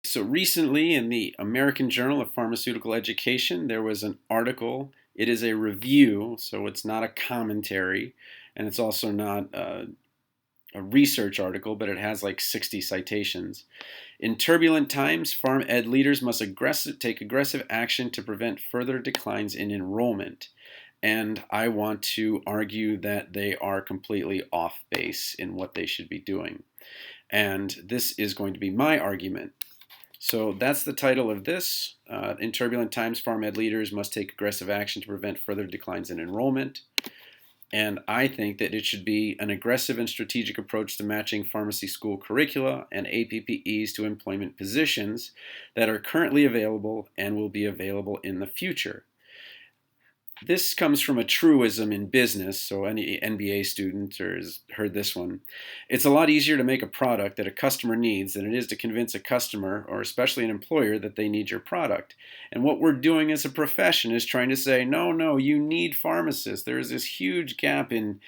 So recently in the American Journal of Pharmaceutical Education, there was an article. It is a review, so it's not a commentary, and it's also not a research article, but it has like 60 citations. In turbulent times, Pharm.D leaders must take aggressive action to prevent further declines in enrollment. And I want to argue that they are completely off base in what they should be doing. And this is going to be my argument. So that's the title of this. In turbulent times, Pharm.D leaders must take aggressive action to prevent further declines in enrollment. And I think that it should be an aggressive and strategic approach to matching pharmacy school curricula and APPEs to employment positions that are currently available and will be available in the future. This comes from a truism in business, so any MBA student has heard this one. It's a lot easier to make a product that a customer needs than it is to convince a customer, or especially an employer, that they need your product. And what we're doing as a profession is trying to say, no, no, you need pharmacists. There is this huge gap in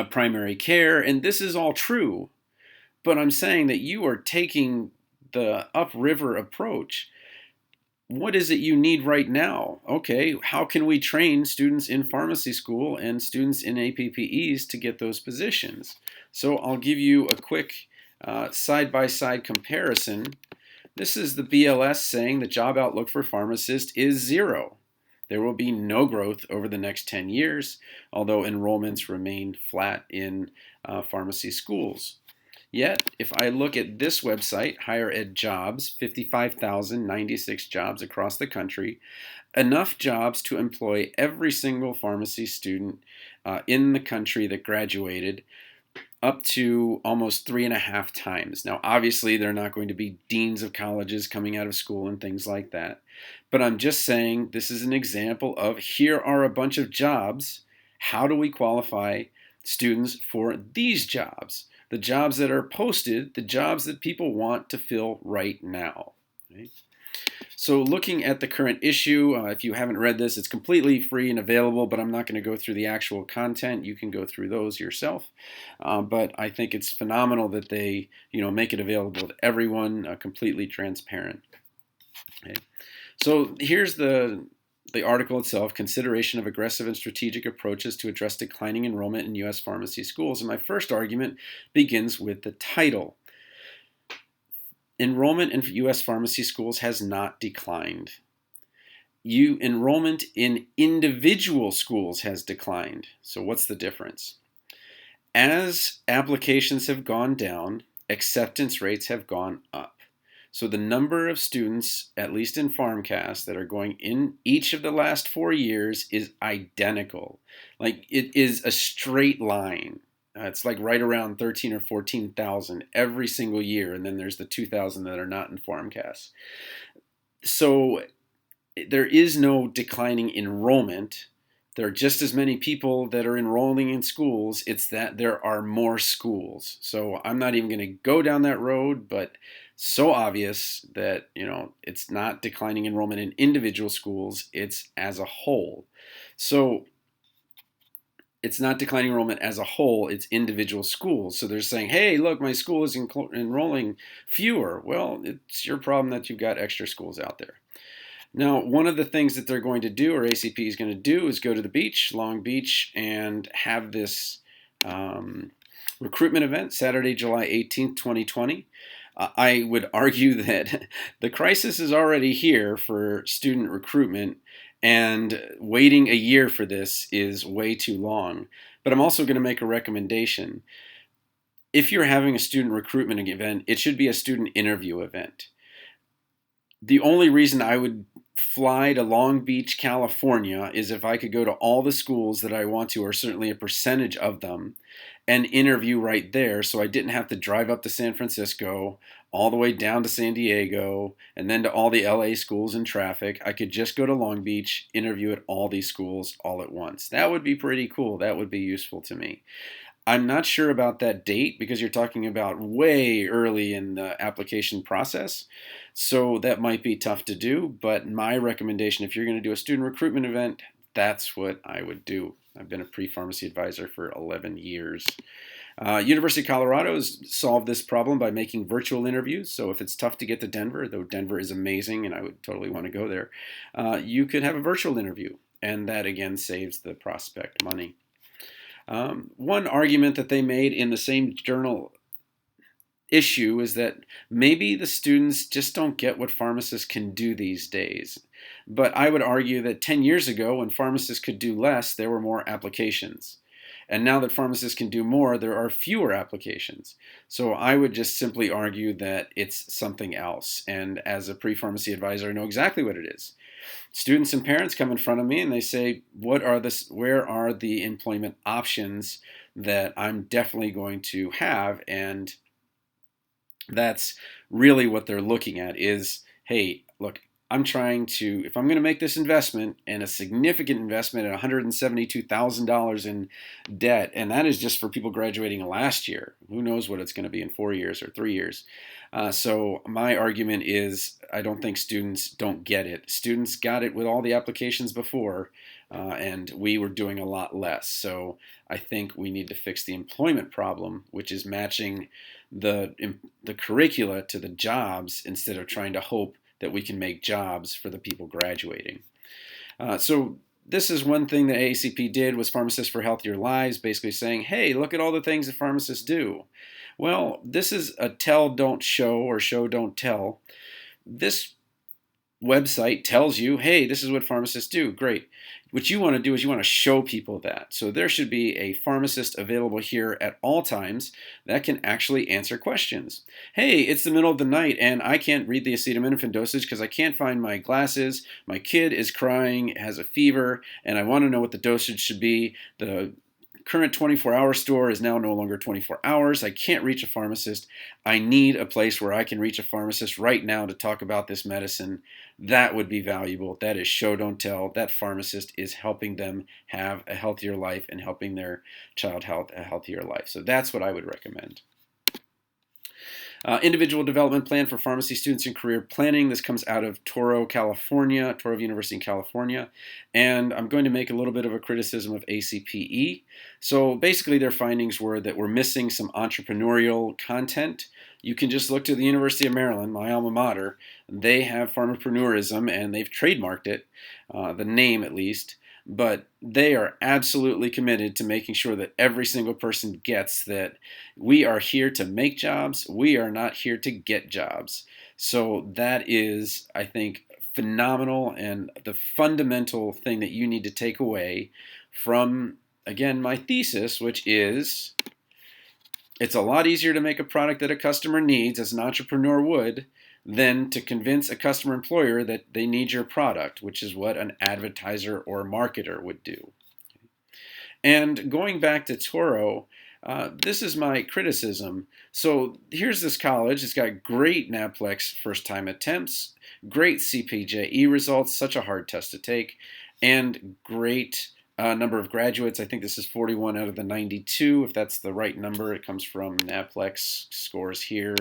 primary care, and this is all true. But I'm saying that you are taking the upriver approach. What is it you need right now? Okay, how can we train students in pharmacy school and students in APPEs to get those positions? So I'll give you a quick side-by-side comparison. This is the BLS saying the job outlook for pharmacists is 0. There will be no growth over the next 10 years, although enrollments remain flat in pharmacy schools. Yet, if I look at this website, Higher Ed Jobs, 55,096 jobs across the country, enough jobs to employ every single pharmacy student in the country that graduated, up to almost 3.5 times. Now, obviously, they're not going to be deans of colleges coming out of school and things like that. But I'm just saying this is an example of here are a bunch of jobs. How do we qualify students for these jobs? The jobs that are posted, the jobs that people want to fill right now. Right? So looking at the current issue, if you haven't read this, it's completely free and available, but I'm not going to go through the actual content. You can go through those yourself. But I think it's phenomenal that they make it available to everyone, completely transparent. Okay. So here's the article itself, Consideration of Aggressive and Strategic Approaches to Address Declining Enrollment in U.S. Pharmacy Schools. And my first argument begins with the title. Enrollment in U.S. pharmacy schools has not declined. Enrollment in individual schools has declined. So what's the difference? As applications have gone down, acceptance rates have gone up. So the number of students, at least in PharmCast, that are going in each of the last 4 years is identical. Like it is a straight line. It's like right around 13 or 14,000 every single year, and then there's the 2,000 that are not in PharmCast. So there is no declining enrollment. There are just as many people that are enrolling in schools. It's that there are more schools. So I'm not even going to go down that road, but so obvious that it's not declining enrollment in individual schools, it's as a whole. So it's not declining enrollment as a whole, it's individual schools. So they're saying, hey, look, my school is enrolling fewer. Well, it's your problem that you've got extra schools out there. Now, one of the things that they're going to do, or ACP is going to do, is go to the beach, Long Beach, and have this recruitment event, Saturday, July 18th, 2020. I would argue that the crisis is already here for student recruitment, and waiting a year for this is way too long. But I'm also going to make a recommendation. If you're having a student recruitment event, it should be a student interview event. The only reason I would fly to Long Beach, California is if I could go to all the schools that I want to, or certainly a percentage of them, and interview right there, so I didn't have to drive up to San Francisco, all the way down to San Diego, and then to all the LA schools in traffic. I could just go to Long Beach, interview at all these schools all at once. That would be pretty cool. That would be useful to me. I'm not sure about that date because you're talking about way early in the application process. So that might be tough to do, but my recommendation, if you're going to do a student recruitment event, that's what I would do. I've been a pre-pharmacy advisor for 11 years. University of Colorado has solved this problem by making virtual interviews. So if it's tough to get to Denver, though Denver is amazing and I would totally want to go there, you could have a virtual interview. And that again saves the prospect money. One argument that they made in the same journal issue is that maybe the students just don't get what pharmacists can do these days. But I would argue that 10 years ago, when pharmacists could do less, there were more applications. And now that pharmacists can do more, there are fewer applications. So I would just simply argue that it's something else. And as a pre-pharmacy advisor, I know exactly what it is. Students and parents come in front of me and they say, where are the employment options that I'm definitely going to have? And that's really what they're looking at is, hey, look, I'm trying to, if I'm going to make this investment and a significant investment at $172,000 in debt, and that is just for people graduating last year. Who knows what it's going to be in 4 years or 3 years. So my argument is I don't think students don't get it. Students got it with all the applications before, and we were doing a lot less. So I think we need to fix the employment problem, which is matching the curricula to the jobs instead of trying to hope that we can make jobs for the people graduating. So this is one thing that AACP did was Pharmacists for Healthier Lives, basically saying, hey, look at all the things that pharmacists do. Well, this is a tell, don't show, or show, don't tell. This website tells you, hey, this is what pharmacists do. Great. What you want to do is you want to show people that. So there should be a pharmacist available here at all times that can actually answer questions. Hey, it's the middle of the night and I can't read the acetaminophen dosage because I can't find my glasses. My kid is crying, has a fever, and I want to know what the dosage should be. The current 24-hour store is now no longer 24 hours. I can't reach a pharmacist. I need a place where I can reach a pharmacist right now to talk about this medicine. That would be valuable. That is show, don't tell. That pharmacist is helping them have a healthier life and helping their child have a healthier life. So that's what I would recommend. Individual development plan for pharmacy students in career planning. This comes out of Toro, California, Toro University in California. And I'm going to make a little bit of a criticism of ACPE. So basically their findings were that we're missing some entrepreneurial content. You can just look to the University of Maryland, my alma mater. They have pharmapreneurism and they've trademarked it, the name at least. But they are absolutely committed to making sure that every single person gets that we are here to make jobs. We are not here to get jobs. So that is, I think, phenomenal and the fundamental thing that you need to take away from, again, my thesis, which is it's a lot easier to make a product that a customer needs, as an entrepreneur would, than to convince a customer employer that they need your product, which is what an advertiser or marketer would do. And going back to Toro, this is my criticism. So here's this college. It's got great NAPLEX first-time attempts, great CPJE results, such a hard test to take, and great number of graduates. I think this is 41 out of the 92. If that's the right number, it comes from NAPLEX scores here.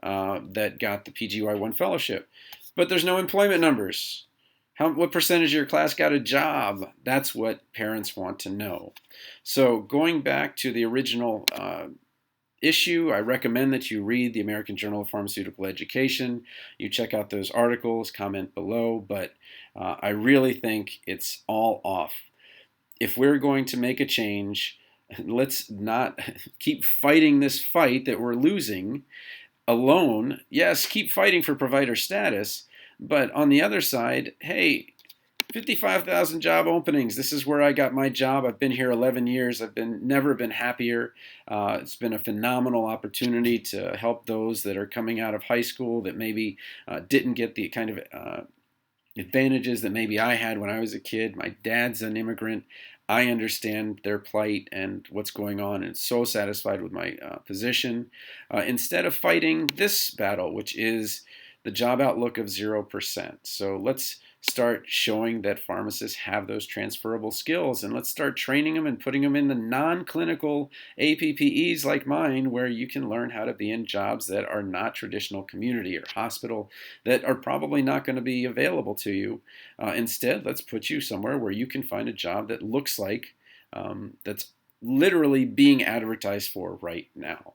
That got the PGY1 fellowship. But there's no employment numbers. What percentage of your class got a job? That's what parents want to know. So going back to the original issue, I recommend that you read the American Journal of Pharmaceutical Education. You check out those articles, comment below, but I really think it's all off. If we're going to make a change, let's not keep fighting this fight that we're losing alone. Yes, keep fighting for provider status, but on the other side, hey, 55,000 job openings. This is where I got my job. I've been here 11 years. I've never been happier. It's been a phenomenal opportunity to help those that are coming out of high school that maybe didn't get the kind of advantages that maybe I had when I was a kid. My dad's an immigrant. I understand their plight and what's going on, and so satisfied with my position. Instead of fighting this battle, which is the job outlook of 0%. So let's start showing that pharmacists have those transferable skills, and let's start training them and putting them in the non-clinical APPEs like mine, where you can learn how to be in jobs that are not traditional community or hospital, that are probably not going to be available to you. Instead, let's put you somewhere where you can find a job that looks like that's literally being advertised for right now.